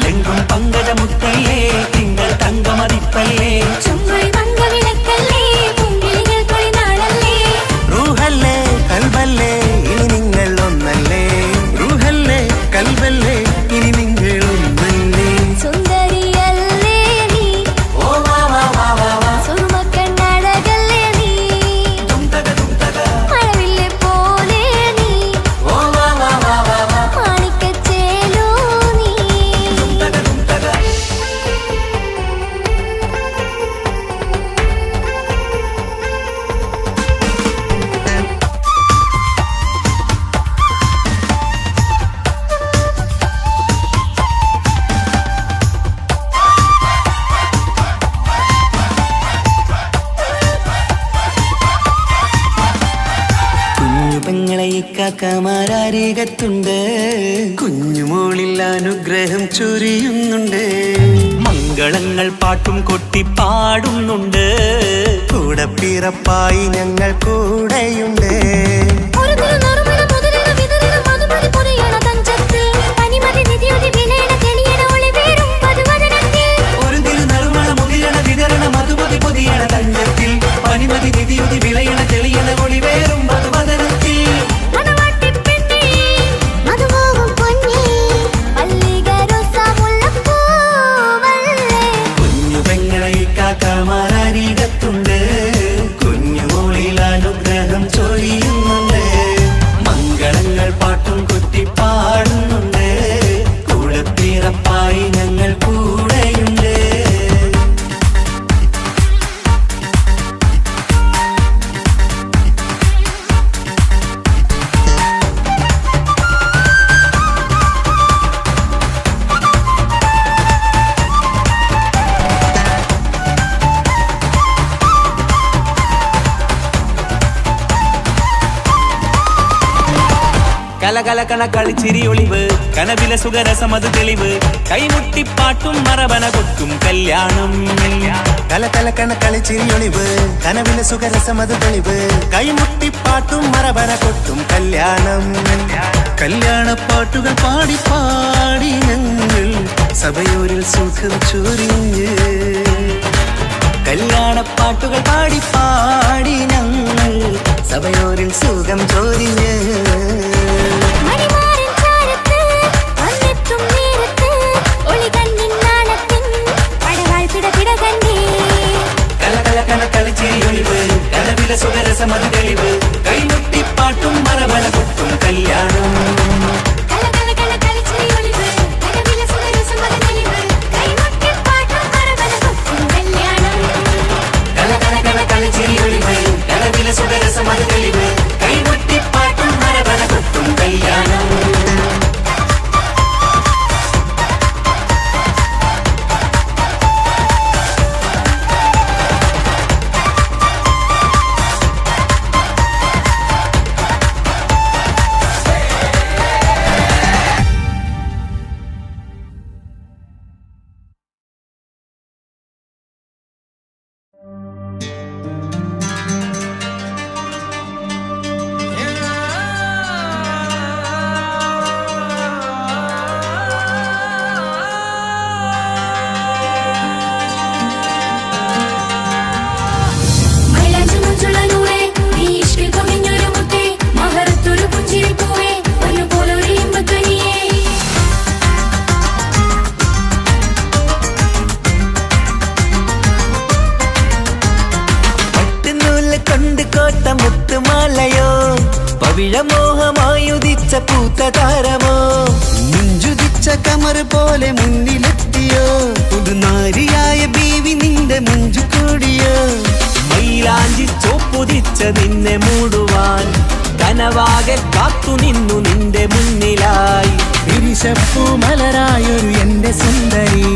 ലെങ്കും പങ്കജമുത്തല്ലേ തിങ്കൾ തങ്കമതിപ്പല്ലേ ചുമ്മായി മംഗവിളക്കല്ലേ പൂങ്കിളികൾ കൊളിനാളല്ലേ റൂഹല്ലേ കൽബല്ലേ ഇനി നിങ്ങൾ ഒന്നല്ലേ റൂഹല്ലേ കൽബല്ലേ ഇനി നിങ്ങൾ ഒന്നല്ലേ സുന്ദരിയല്ലേ നീ ഓ വാ വാ വാ വാ വാ സുറുമക്കണ്ണഴകല്ലേ നീ തുംതക തുംതക മഴവില്ലെ പോലെ നീ ഓ വാ വാ വാ വാ വാ മാണിക്കച്ചേലോ നീ തുംതക തുംതക കുഞ്ഞു പെങ്ങളെ ഇക്കാക്കമാരാരികത്തുണ്ട് കുഞ്ഞുമോളിൽ അനുഗ്രഹം ചൊരിയുന്നുണ്ട് മംഗളങ്ങൾ പാട്ടും കൊട്ടി പാടുന്നുണ്ട് കൂടെ പിറപ്പായി ഞങ്ങൾ കൂടെയുണ്ട് ഒരു തിരുനറുമണ മുതലിന വിതറിന മധുമതി പൊരിയണ തഞ്ചത്തിൽ പനിമതി നിധിയുതി വിലയണ തെളിയണ ഒളിവേറും പതുവദനത്തിൽ ഒരു തിരുനറുമണ മുതിരണ വിതരണ മധുമതി പൊതിയണ തഞ്ചത്തിൽ പനിമതി നിധിയുതി വിളയണ തെളിയണ ഒളിവേറും മധുവദനത്തിൽ മണവാട്ടിപ്പെണ്ണേ മധുപോകും പൊന്നേ മല്ലികരൊസമുല്ലപ്പൂവല്ലേ കുഞ്ഞു പെങ്ങളെ ഇക്കാക്കമാരാരികത്തുണ്ട് കുഞ്ഞുമോളിൽ അനുഗ്രഹം ചൊരിയുന്നുണ്ട് മംഗളങ്ങൾ പാട്ടും കൊട്ടി പാടുന്നുണ്ട് കൂടെ പിറപ്പായി ഞങ്ങൾ കൂടെയുണ്ട് കലകലകണ കളിച്ചിരി ഒളിവ് കനവിലെ സുഖരസമത് തെളിവ് കൈമുട്ടിപ്പാട്ടും മറവന കൊട്ടും കല്യാണം കലകലക്കണ കളിച്ചിരിയൊളിവ് കനവിലെ സുഖരസമത് തെളിവ് കൈമുട്ടിപ്പാട്ടും മറവന കൊട്ടും കല്യാണം കല്യാണപ്പാട്ടുകൾ പാടി പാടി ഞങ്ങൾ സഭയോരിൽ സുഖം ചൊരിഞ്ഞ് കല്യാണപ്പാട്ടുകൾ പാടി പാടി ഞങ്ങൾ സഭയോരിൽ സുഖം ചോദിഞ്ഞ് മണിമാരൻ ചാരത്ത് വന്നെത്തും നേരത്ത് ഒളികണ്ണിൻ നാണത്തിൻ പടവാൾ പിടപിട കണ്ടേ കലകലകണ കളിച്ചിരി ഒളിവ് കനവിലെ സുഖരസമത് തെളിവ് കൈമുട്ടിപ്പാട്ടും മറവന കൊട്ടും കല്യാണം കലകലകണ കളിച്ചിരി ഒളിവ് കനവിലെ സുഖരസമത് തെളിവ് കൈമുട്ടിപ്പാട്ടും മറവന കൊട്ടും കല്യാണം കലകലകണ കളിച്ചിരി ഒളിവ് കനവിലെ സുഖരസമത് തെളിവ് കൈമുട്ടിപ്പാട്ടും മറവന കൊട്ടും കല്യാണം മൈലാഞ്ചി മുഞ്ചുള്ള നൂറേ നീ ഇഷ്കിൽ കവിഞ്ഞൊരു മുത്തേ മഹറത്തൊരു പുഞ്ചിരി പൂവേ പൊന്നുപോലൊരു ഇമ്പത്വനിയേ പട്ടുനൂല് കൊണ്ട് കോട്ട മുത്തുമാലയോ പവിഴമോഹമായുദിച്ച പൂത്ത താരമോ മുഞ്ചുതിച്ച കമർ പോലെ മുന്നിലെത്തിയോ പുതുനാരിയായ ബീവി നിന്റെ മുഞ്ചു കൂടിയോ മൈലാഞ്ചി ചോപ്പുതിച്ച നിന്നെ മൂടുവാൻ കനവാകെ കാത്തു നിന്നു നിന്റെ മുന്നിലായി വിരിശപ്പൂ മലരായൊരു എന്റെ സുന്ദരി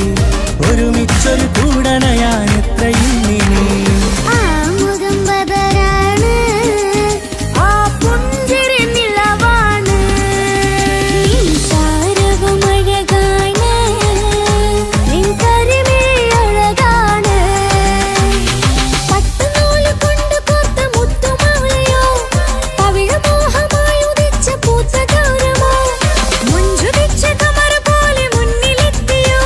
ഒരുമിച്ചൊരു കൂടണയാൻ എത്രയും നീ ആ മുഖം ബദരാണ് ആ പുഞ്ചിരി നിലവാണ് നീ താരവും അഴകാണ് നിൻ കരിമിഴി അഴകാണ് പട്ടുനൂല് കൊണ്ട് കോർത്ത മുത്തുമാലയോ പവിഴമോഹമായി ഉദിച്ച പൂത്ത താരമോ മുഞ്ചുതിച്ച കമർ പോലെ മുന്നിലെത്തിയോ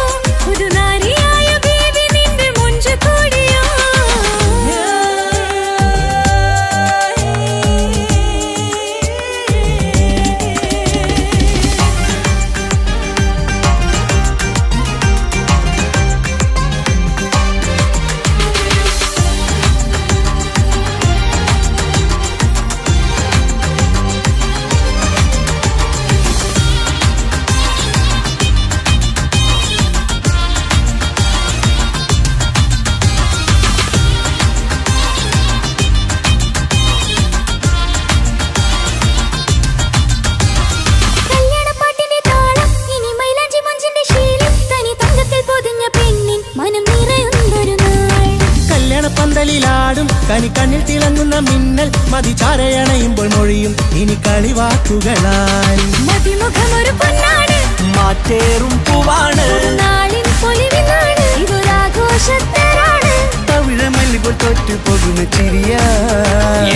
കനിക്കണ്ണിൽ തിളങ്ങുന്ന മിന്നൽ മതി ചാരയണയുമ്പോൾ മൊഴിയും ഇനി കളിവാക്കുകളായി. മതിമുഖമൊരു പൊന്നാണ്, മാറ്റേറും പൂവാണ്, നാളിൻ പൊലിവിനാണ്, ഇതൊരാഘോഷത്തരാണ്. തവിഴമല്ലിപ്പോൾ തോറ്റു പോകുന്ന ചിരിയ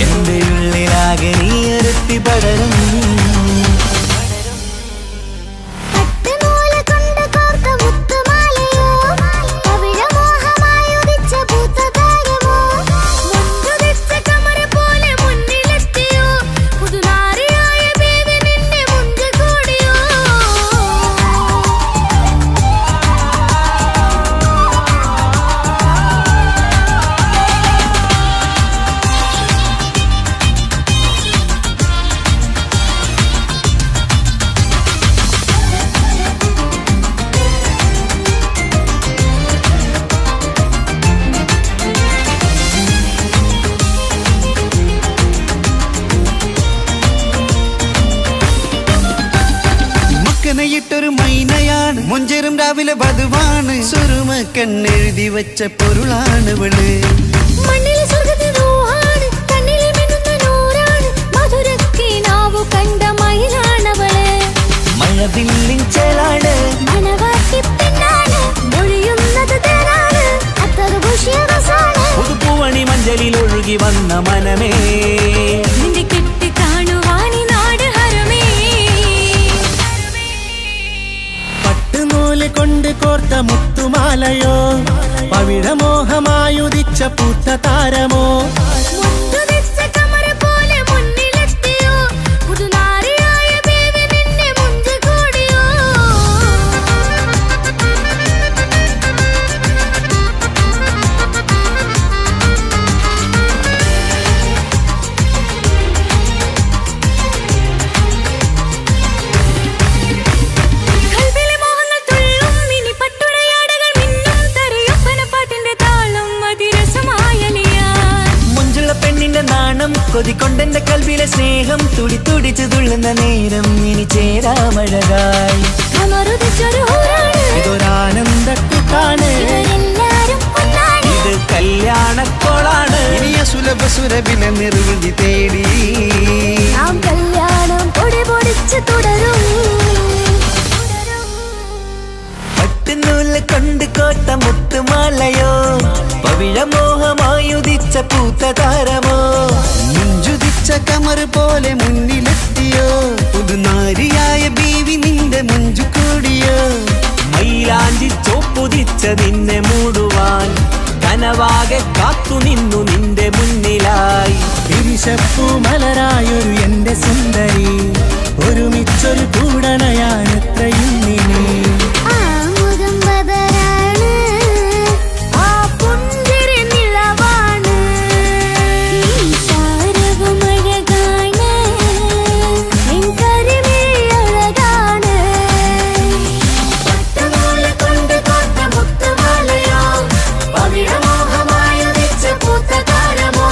എന്റെ ഉള്ളിലാകെ നീ ഒരുത്തി പടരും. പട്ടുനൂല് കൊണ്ട് കോർത്ത മുത്തുമാലയോ, പവിഴമോഹമായുദിച്ച പൂത്തതാരമോ, മുൻപുദിച്ച കമറ പോലെ മുന്നിലെത്തിയോ, പുതുനാരിയായ ബേബി നിന്റെ മുഞ്ചു കൂടിയോ. മക്കനയിട്ടൊരു മൈനയാണ്, മുഞ്ചേറും രാവിലെ വധുവാണ്, സുറുമ കണ്ണെഴുതി വെച്ച പൊരുളാണിവള്. മണ്ണിലെ സ്വർഗ്ഗത്തിൽ റൂഹാണ്, കണ്ണിലെ മിന്നുന്ന നൂറാണ്, മധുരക്കിനാവു കണ്ട മയിലാണവള്. മഴവില്ലിൻ ചേലാണ്, മണവാട്ടി പെണ്ണാണ്, മൊഴിയുന്നത് തേനാണ്, അത്തറ് പൂശിയ റസാണ്. പുതുപ്പൂവണി മഞ്ചലിൽ ഒഴുകി വന്ന മനമേ, നിന്റെ കെട്ടി കാണുവാനി നാട് ഹരമേ. പട്ടുനൂല് കൊണ്ട് കോർത്ത മുത്തുമാലയോ, പവിഴമോഹമായുദിച്ച പൂത്ത താരമോ, മുൻപുദിച്ച കമറ പോലെ മുന്നിലെത്തിയോ, പുതുനാരിയായ ബേബി നിന്റെ മുഞ്ചു കൂടിയോ. കൽവിലെ മോഹങ്ങൾ തുള്ളും, ഇനി പട്ടുടയാടകൾ മിന്നും, തരയൊപ്പനപ്പാട്ടിന്റെ താളം അതിരസമായലിയാൻ. മുഞ്ചുള്ള പെണ്ണിന്റെ നാണം കൊതിക്കൊണ്ടെന്റെ കൽവിലെ സ്നേഹം തുടി തുടിച്ചു തുള്ളുന്ന നേരം ഇനി ചേരാമഴകായി. കമറുദിച്ചൊരു ഹൂറാണ്, ഇതൊരാനന്ദക്കൂട്ടാണ്, ഇവരെല്ലാരും ഒന്നാണ്. ഇത് കല്യാണക്കോളാണ്, ഇനിയ സുലഭ സുരഭില നിർവൃതി തേടി നാം കല്യാണം പൊടി പൊടിച്ച് തുടരും. പട്ടുനൂല് കൊണ്ട് കോട്ട മുത്തുമാലയോ, പവിഴമോഹമായുദിച്ച പൂത്ത താരമോ, മുഞ്ചുദിച്ച കമർ പോലെ മുന്നിലെത്തിയോ, പുതുനാരിയായ ബീവി നിന്റെ മുഞ്ചു കൂടിയോ. മൈലാഞ്ചി ചോപ്പുദിച്ച നിന്നെ മൂടുവാൻ കനവാകെ കാത്തു നിന്നു നിന്റെ മുന്നിലായി. പിരിശപ്പൂ മലരായൊരു എന്റെ സുന്ദരി, ഒരുമിച്ചൊരു കൂടണയാണെത്രയും ഇനി. ആ മുഖം ബദറാണ്, ആ പുഞ്ചിരി നിലവാണ്, ഈ സാരവും അഴകാണ്, നിൻ കരിമിഴി അഴകാണ്. പട്ടുനൂല് കൊണ്ട് കോർത്ത മുത്തുമാലയോ, പവിഴമോഹമായുദിച്ച പൂത്ത താരമോ,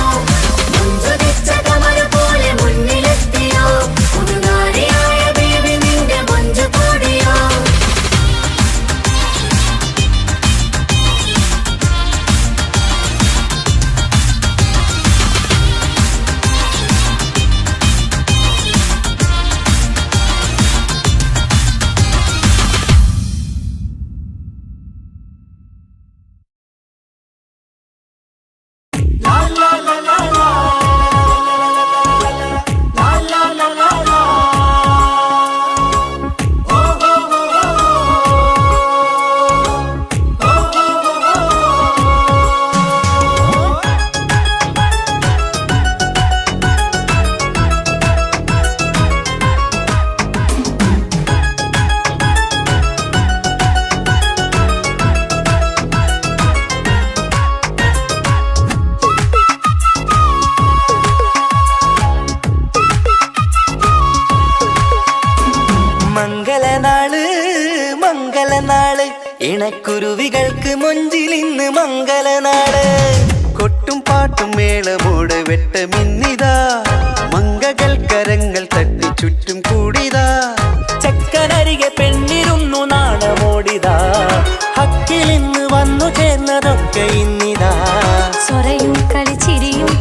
മുൻപുദിച്ച കമറ പോലെ മുന്നിലെത്തിയോ, പുതുനാരിയായ ബേബി നിന്റെ മുഞ്ചു കൂടിയോ. മംഗളനാള് ഇണക്കുരുവികൾക്ക് മൊഞ്ചിലിന്ന് മംഗളനാള്. കൊട്ടും പാട്ടും മേളമോട് വെട്ടമിന്നിതാ, മംഗകൾ കരങ്ങൾ തട്ടി ചുറ്റും കൂടിതാ. ചക്കനരികെ പെണ്ണിരുന്നു നാണമോടിതാ, ഹക്കിലിന്ന് വന്നു ചേർന്നതൊക്കെ ഇന്നിതാ. സ്വറയും കളിച്ചിരിയും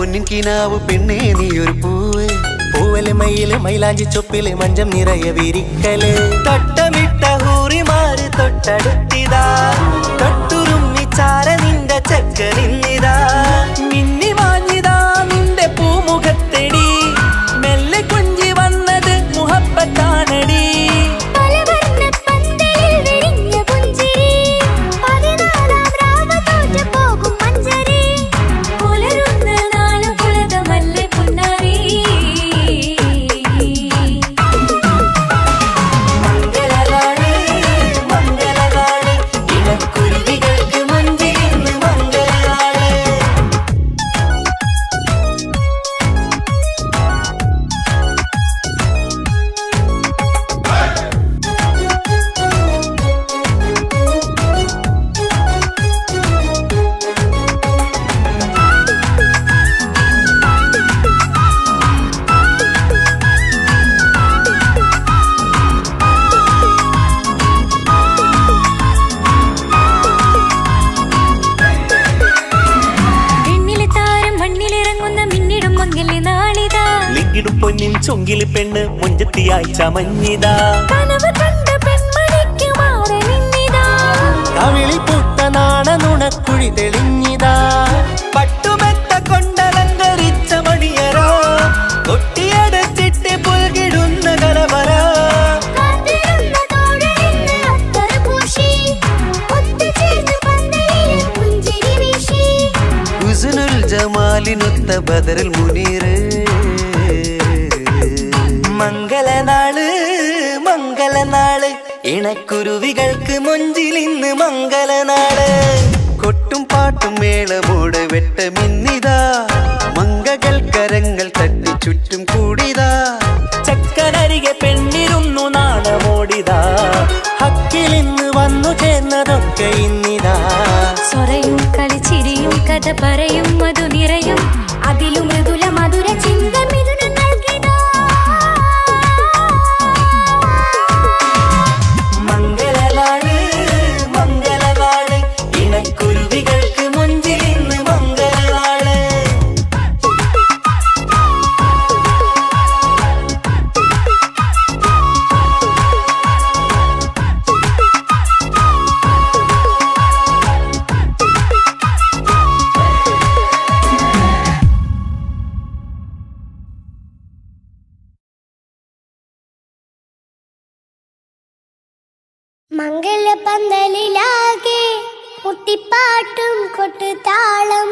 പൊന്നിൻ കിനാവ് പെണ്ണേ നീ ഒരു പൂവ് പൂവല് മയില് മൈലാഞ്ചി ചൊപ്പില് മഞ്ചം നിറയെ വിരിക്കല് തൊട്ടമിട്ട ഹൂറിമാര് തൊട്ടടുത്തിതാ തൊട്ടുരുമ്മി ചാര നിന്റെ ചക്കനിന്നിതാ മിന്നി മാഞ്ഞിതാ നിന്റെ പൂമുഖത്തെടി മെല്ലെ കുഞ്ചി വന്നത് മുഹബത്താണടി പൊന്നിൻ ചൊങ്കില് പെണ്ണ് മുഞ്ചത്തിയായി ചമഞ്ഞിതാ കവിളിൽ പൂത്ത നാണ നുണക്കുഴി തെളിഞ്ഞിതാ പട്ടുമെത്ത കൊണ്ടലങ്കരിച്ച മണിയറോ കൊട്ടിയടച്ചിട്ട് പുൽകിടുന്ന കലവറ ഹുസ്നുൽ ജമാലിനൊത്ത ബദറുൽ മുനീർ മംഗളനാള് മംഗളനാള് ഇണക്കുരുവികൾക്ക് മൊഞ്ചിലിന്ന് മംഗളനാള് കൊട്ടും പാട്ടും മേളമോട് വെട്ടമിന്നിതാ മംഗകൾ കരങ്ങൾ തട്ടി ചുറ്റും കൂടിതാ ചക്കനരികെ പെണ്ണിരുന്നു നാണമോടിതാ ഹക്കിലിന്ന് വന്നു ചേർന്നതൊക്കെ ഇന്നിതാ സ്വറയും കളിച്ചിരിയും കഥ പറയും മധു നിറയും അതിലും മൃദുല മധുര ചിന്ത മംഗളപന്തലിലാകെ മുട്ടിപ്പാട്ടും കൊട്ടുതാളം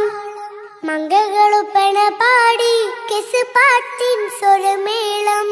മംഗളൊപ്പന പാടി കെസ് പാട്ടിൻ സ്വരമേളം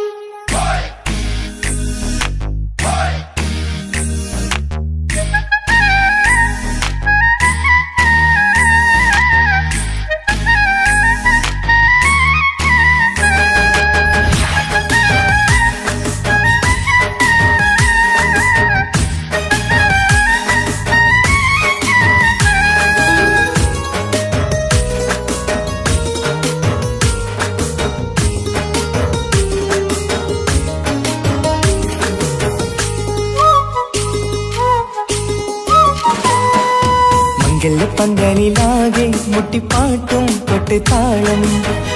പന്തലിലാകെ മുട്ടിപ്പാട്ടും കൊട്ടുതാളം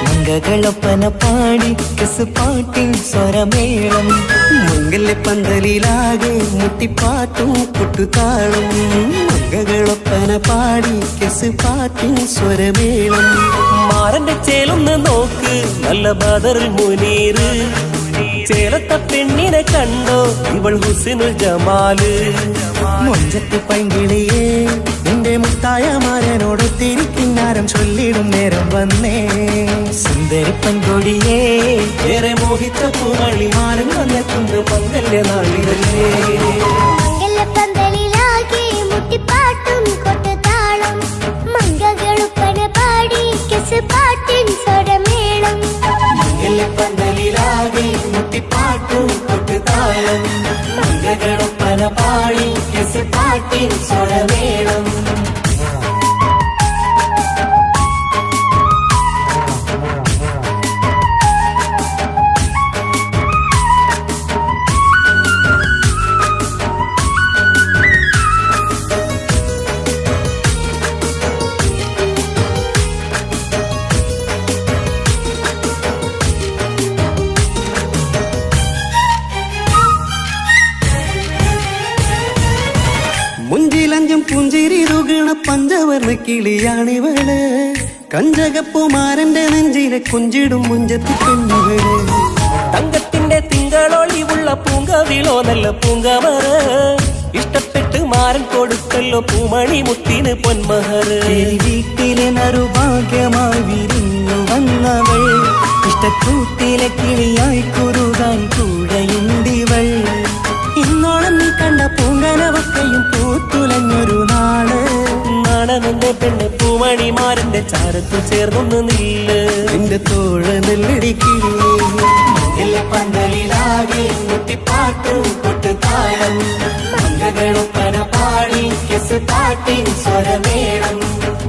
മംഗളൊപ്പന പാടി കെസ് പാട്ടിൻ സ്വരമേളം മംഗളപന്തലിലാകെ മുട്ടിപ്പാട്ടും കൊട്ടുതാളം മംഗളൊപ്പന പാടി കെസ് പാട്ടിൻ സ്വരമേളം മാറന്റെ ചേലൊന്ന് നോക്ക് നല്ല ബദറുൽ മുനീർ ചേലത്ത പെണ്ണിനെ കണ്ടോ ഇവൾ ഹുസ്നുൽ ജമാല് മൊഞ്ചത്ത് പൈങ്കിളിയേ നിന്റെ മുത്തായ മാരനോടൊത്തിരിക്കിന്നാരം ചൊല്ലിടും നേരം വന്നേ സുന്ദരി പെൺകൊടിയേ ഏറെ മോഹിത്ത പൂവളി മാനം വന്നെത്തുന്ന മംഗല്യ നാളിലല്ലേ മംഗളപന്തലിലാകെ മുട്ടിപ്പാട്ടും കൊട്ടുതാളം മംഗളൊപ്പന പാടി കെസ് പാട്ടിൻ സ്വരമേളം മംഗളപന്തലിലാകെ മുട്ടിപ്പാട്ടും കൊട്ടുതാളം മംഗളൊപ്പന പാടി കെസ് പാട്ടിൻ സ്വരമേളം കിളിയാണിവള് കഞ്ചകപ്പുമാരന്റെ നെഞ്ചിലെ കുഞ്ചിടും മുഞ്ചത്തി പെണ്ണിവള് തങ്കത്തിന്റെ തിങ്കളൊളിവുള്ള പൂങ്കവിളോ നല്ല പൂങ്കമറ ഇഷ്ടപ്പെട്ട് മാരൻ കൊടുത്തല്ലോ പൂമണി മുത്തിന് പൊന്മഹർ വീട്ടിലെ നറുഭാഗ്യമായി വിരിഞ്ഞു വന്നവൾ ഇഷ്ടക്കൂട്ടിലെ കിളിയായി കുറുകാൻ കൂടെയുണ്ടിവൾ ഇന്നോളം നീ കണ്ട പൂങ്കനവക്കയും പൂത്തുലഞ്ഞൊരു നാള് നാണമെന്റെ പെണ്ണ് പൂമണിമാരന്റെ ചാരത്തു ചേർന്നൊന്ന് നില്ല് എന്റെ തോഴ നെല്ലടിക്കിളിയേ പന്തലിലാകെ മുട്ടിപ്പാട്ടും കൊട്ടുതാളം മംഗളൊപ്പന പാടി കെസ് പാട്ടിൻ സ്വരമേളം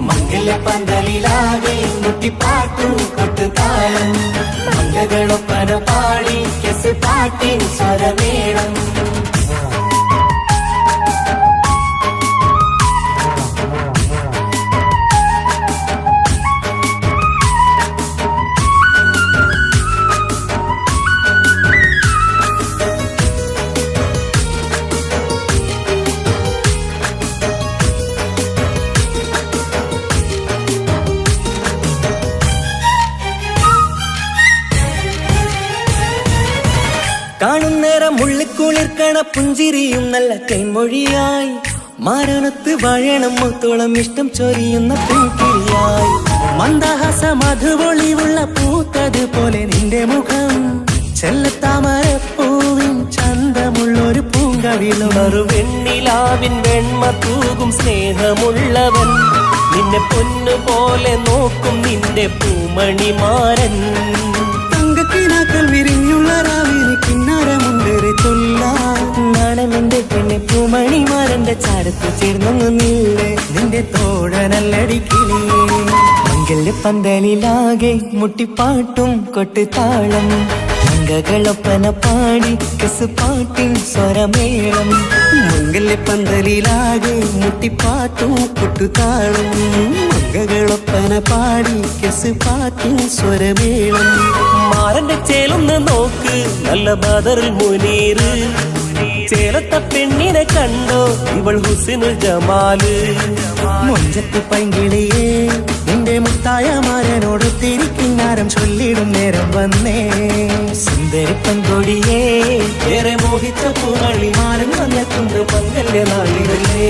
മംഗല പന്തലിലാകെ മുട്ടിപ്പാട്ടും കൊട്ടുതാളം മംഗളൊപ്പന പാടി കെസ് പാട്ടിൻ സ്വരമേളം കാണുന്നേരം മുള്ളിക്കുളിർക്കണ പുഞ്ചിരിയും നല്ല കൈമൊഴിയായി മാരണത്ത് വഴണം മുത്തോളം ഇഷ്ടം ചൊരിയുന്ന പൂക്കിളിയായി മന്ദഹാസ മധുപൊളിവുള്ള പൂത്തത് പോലെ നിന്റെ മുഖം ചെല്ലത്താമരപ്പൂവിൻ ചന്തമുള്ളൊരു പൂങ്കവിളും വെണ്ണിലാവിൻ വെണ്മ തൂകും സ്നേഹമുള്ളവൻ നിന്നെ പൊന്നുപോലെ നോക്കും നിന്റെ പൂമണിമാരൻ തങ്കക്കിനാക്കൾ വിരിഞ്ഞുള്ള രാവിലെ കിന്നാരമുണ്ടേറെ നാണമെന്റെ പെണ്ണെ പൂമണിമാരന്റെ ചാരത്ത് ചേർന്നൊന്നു നില്ലേ നിന്റെ തോഴനല്ലടിക്കിളിയേ മംഗല്യ പന്തലിലാകെ മുട്ടിപ്പാട്ടും കൊട്ടുതാളം മംഗളൊപ്പന പാടി കെസ് പാട്ടിൻ സ്വരമേളം മംഗല്യ പന്തലിലാകെ മുട്ടിപ്പാട്ടും കൊട്ടുതാളം മംഗളൊപ്പന പാടി കെസ് പാട്ടിൻ സ്വരമേളം മാരന്റെ ചേലൊന്ന് നോക്ക് നല്ല ബദറിൽ മുനീറ് ചേലത്ത പെണ്ണിനെ കണ്ടോ ഇവൾ ഹുസിനുൽ ജമാല് മൊഞ്ചത്തി പൈങ്കിളിയേ നിന്റെ മുത്തായ മാരനോട് തിരിക്കിന്നാരം ചൊല്ലിടും നേരം വന്നേ സുന്ദരി പെൺകൊടിയേ ഏറെ മോഹിച്ച പൂമണി മാരൻ വന്നെത്തുണ്ട് മംഗല്യ നാളിലേ